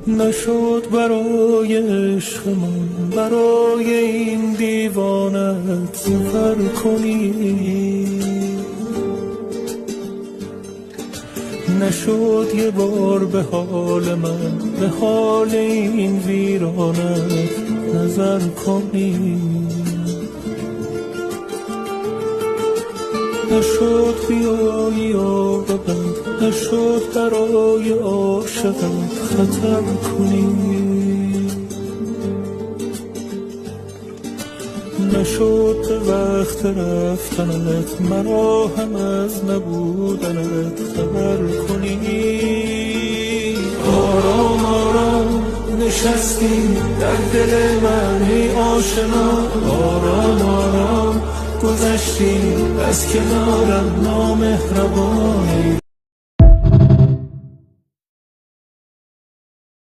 نشد برای عشقمون، برای این دیوانت سفر کنی. نشد یه بار به حال من، به حال این ویرانت نظر کنی. نشد بیایی عاقبت، نشد برای عاشقت خطر کنی. نشد به وقت رفتنت مرا هم از نبودنت خبر کنی. آرام آرام نشستی در دل من ای آشنا، آرام آرام گذشتی از کنارم نامهربانی.